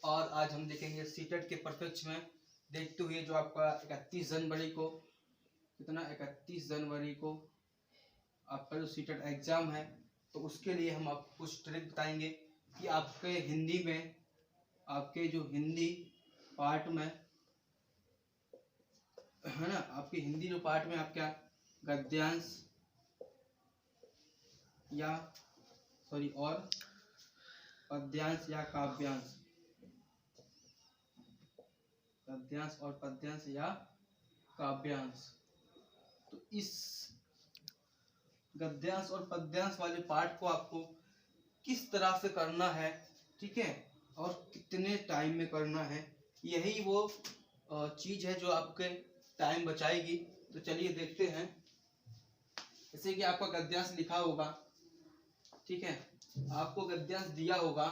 और आज हम देखेंगे सीटेट के परफेक्ट में देखते हुए जो आपका 31 जनवरी को कितना 31 जनवरी को आपका जो सीटेट एग्जाम है, तो उसके लिए हम आपको कुछ ट्रिक बताएंगे कि आपके हिंदी में, आपके जो हिंदी पार्ट में है ना, आपके हिंदी जो पार्ट में आप क्या गद्यांश या और पद्यांश या काव्यांश, गद्यांश और पद्यांश या काव्यांश, तो इस गद्यांश और पद्यांश वाले पार्ट को आपको किस तरह से करना है, ठीक है, और कितने टाइम में करना है, यही वो चीज है जो आपके टाइम बचाएगी। तो चलिए देखते हैं। जैसे कि आपका गद्यांश लिखा होगा, ठीक है, आपको गद्यांश दिया होगा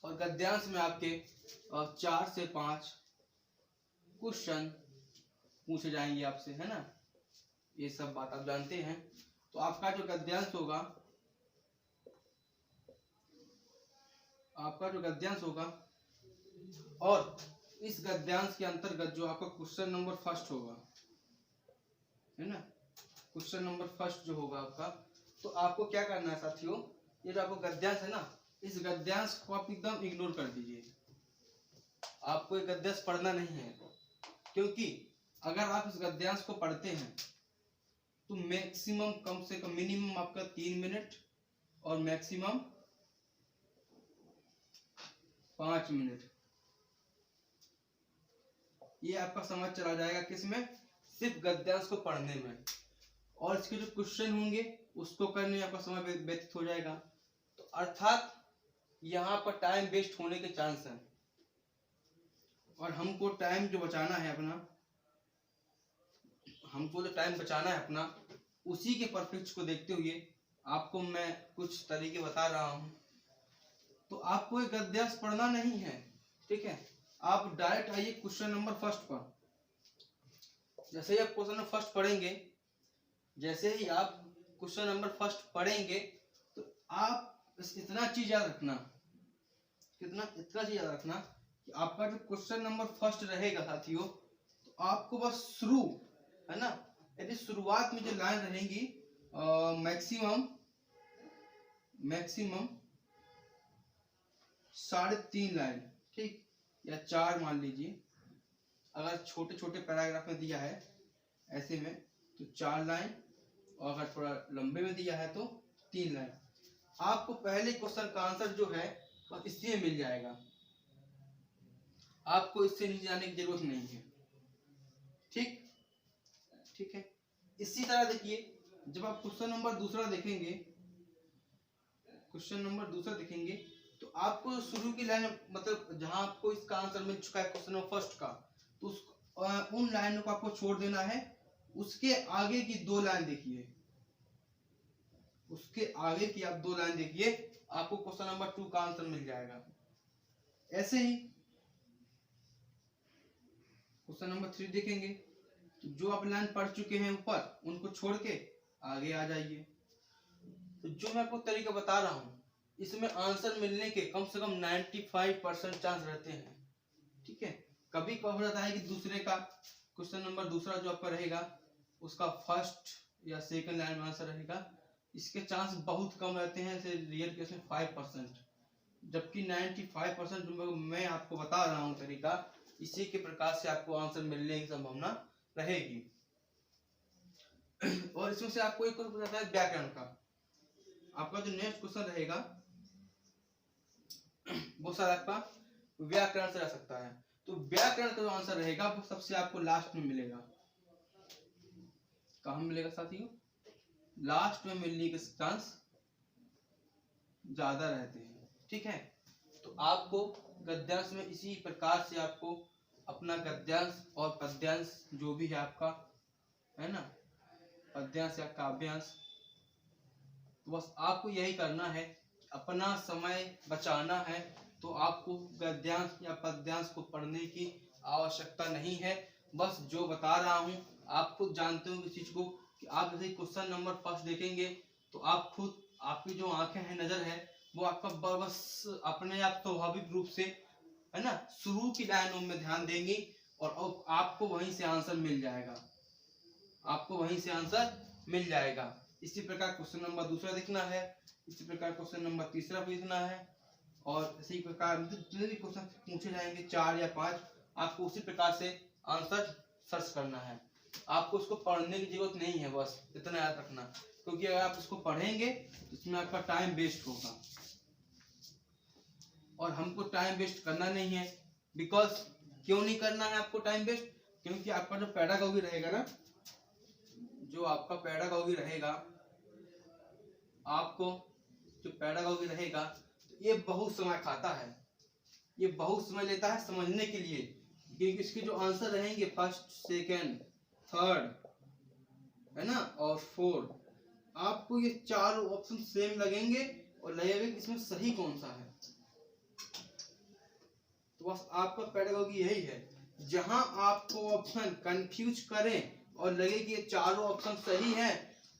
और गद्यांश में आपके 4 से 5 क्वेश्चन पूछे जाएंगे आपसे, है ना, ये सब बात आप जानते हैं। तो आपका जो गद्यांश होगा, और इस गद्यांश के अंतर्गत जो आपका क्वेश्चन नंबर फर्स्ट होगा, है ना, क्वेश्चन नंबर फर्स्ट जो होगा आपका, तो आपको क्या करना है साथियों, ये जो आपको गद्यांश है ना, इस गद्यांश को आप एकदम इग्नोर कर दीजिए। आपको ये गद्यांश पढ़ना नहीं है, क्योंकि अगर आप इस गद्यांश को पढ़ते हैं तो मैक्सिमम, कम से कम मिनिमम आपका 3 मिनट और मैक्सिमम 5 मिनट ये आपका समझ चला जाएगा किसमें, सिर्फ गद्यांश को पढ़ने में, और इसके जो क्वेश्चन होंगे उसको करने में आपका समय व्यतीत हो जाएगा। तो अर्थात यहाँ पर टाइम वेस्ट होने के चांस हैं, और हमको टाइम जो बचाना है अपना, उसी के परफेक्ट को देखते हुए आपको मैं कुछ तरीके बता रहा हूँ। तो आपको ये गद्यांश पढ़ना नहीं है, ठीक है, आप डायरेक्ट आइए क्वेश्चन नंबर फर्स्ट पर। जैसे ही आप क्वेश्चन नंबर फर्स्ट पढ़ेंगे, तो आप इतना चीज याद रखना, कि आपका जो क्वेश्चन नंबर फर्स्ट रहेगा साथियों, तो आपको बस शुरू, है ना, यदि शुरुआत में जो लाइन रहेंगी मैक्सिमम 3.5 लाइन, ठीक, या 4 मान लीजिए, अगर छोटे छोटे पैराग्राफ में दिया है ऐसे में तो 4 लाइन, और अगर थोड़ा लंबे में दिया है तो 3 लाइन। आपको पहले क्वेश्चन का आंसर जो है बस इसी में मिल जाएगा, आपको इससे नीचे जाने की जरूरत नहीं है, ठीक है। इसी तरह देखिए, जब आप क्वेश्चन नंबर दूसरा देखेंगे तो आपको शुरू की लाइन, मतलब जहां आपको इसका आंसर मिल चुका है क्वेश्चन नंबर फर्स्ट का, तो उन लाइनों को आपको छोड़ देना है। उसके आगे की 2 लाइन देखिए, आपको क्वेश्चन नंबर 2 का आंसर मिल जाएगा। ऐसे ही क्वेश्चन नंबर 3 देखेंगे तो जो आप लाइन पढ़ चुके हैं ऊपर, उनको छोड़ के आगे आ जाइए। तो जो मैं आपको तरीका बता रहा हूं, इसमें आंसर मिलने के कम से कम 95% चांस रहते हैं, ठीक है। कभी कब हो जाता है कि दूसरे का क्वेश्चन नंबर दूसरा जो आपका रहेगा, उसका फर्स्ट या सेकंड लाइन में आंसर रहेगा, इसके चांस बहुत कम रहते हैं, जैसे रियल केस में 5%, जबकि 95% मैं आपको बता रहा हूँ तरीका, इसी के प्रकार से आपको आंसर मिलने की संभावना रहेगी। और इसमें से आपको एक क्वेश्चन पूछा है व्याकरण का, आपका जो नेक्स्ट क्वेश्चन रहेगा वो शायद आपका व्याकरण से रह सकता है। तो व्याकरण का जो आंसर रहेगा वो सबसे आपको लास्ट में मिलेगा। कहाँ मिलेगा साथियों? लास्ट में मिलने के चांस ज्यादा रहते हैं, ठीक है। तो आपको गद्यांश में इसी प्रकार से आपको अपना गद्यांश और पद्यांश जो भी है आपका, है ना, पद्यांश या काव्यांश, तो बस आपको यही करना है, अपना समय बचाना है। तो आपको गद्यांश या पद्यांश को पढ़ने की आवश्यकता नहीं है। बस जो बता रहा हूँ आप खुद जानते हो इस चीज को, कि आप जैसे क्वेश्चन नंबर फर्स्ट देखेंगे तो आप खुद, आपकी जो आंखें हैं, नजर है, वो आपका बस अपने आप स्वाभाविक रूप से, है ना, शुरू की लाइनों में ध्यान देंगी और आपको वहीं से आंसर मिल जाएगा, आपको वहीं से आंसर मिल जाएगा। इसी प्रकार क्वेश्चन नंबर दूसरा देखना है, इसी प्रकार क्वेश्चन नंबर तीसरा भी देखना है, और इसी प्रकार जितने भी क्वेश्चन पूछे जाएंगे 4 या 5, आपको उसी प्रकार से आंसर सर्च करना है। आपको उसको पढ़ने की जरूरत नहीं है, बस इतना याद रखना, क्योंकि अगर आप उसको पढ़ेंगे तो इसमें आपका टाइम वेस्ट होगा, और हमको टाइम वेस्ट करना नहीं है। बिकॉज क्यों नहीं करना है आपको टाइम वेस्ट? क्योंकि आपका जो पेडागॉजी रहेगा ना, जो आपका पेडागॉजी रहेगा, आपको जो पेडागॉजी रहेगा, तो ये बहुत समय खाता है, ये बहुत समय लेता है समझने के लिए, क्योंकि इसके जो आंसर रहेंगे फर्स्ट, सेकंड, थर्ड, है ना, और फोर्थ, आपको ये चारों ऑप्शन सेम लगेंगे और लगेगा कि इसमें सही कौन सा है। तो बस आपका पेडागॉजी यही है, जहां आपको ऑप्शन कंफ्यूज करें और लगे कि ये चारों ऑप्शन सही हैं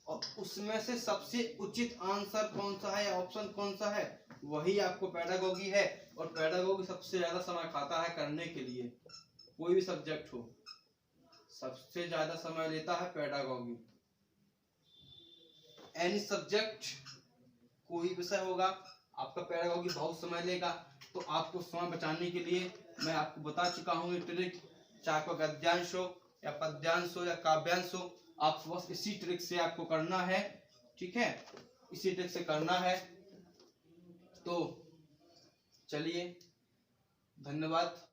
और उसमें से सबसे उचित आंसर कौन सा है या ऑप्शन कौन सा है, वही आपको पेडागॉजी है। और पेडागॉजी सबसे ज्यादा समय खाता है करने के लिए, कोई भी सब्जेक्ट हो, सबसे ज्यादा समय लेता है पेडागॉजी। एनी सब्जेक्ट, कोई विषय होगा, आपका पेडागॉजी बहुत समय लेगा। तो आपको समय बचाने के लिए मैं आपको बता चुका हूँ ये ट्रिक, चाहे आपका गद्यांश हो या पद्यांश हो या काव्यांश हो, आपको बस इसी ट्रिक से आपको करना है, ठीक है, इसी ट्रिक से करना है। तो चलिए, धन्यवाद।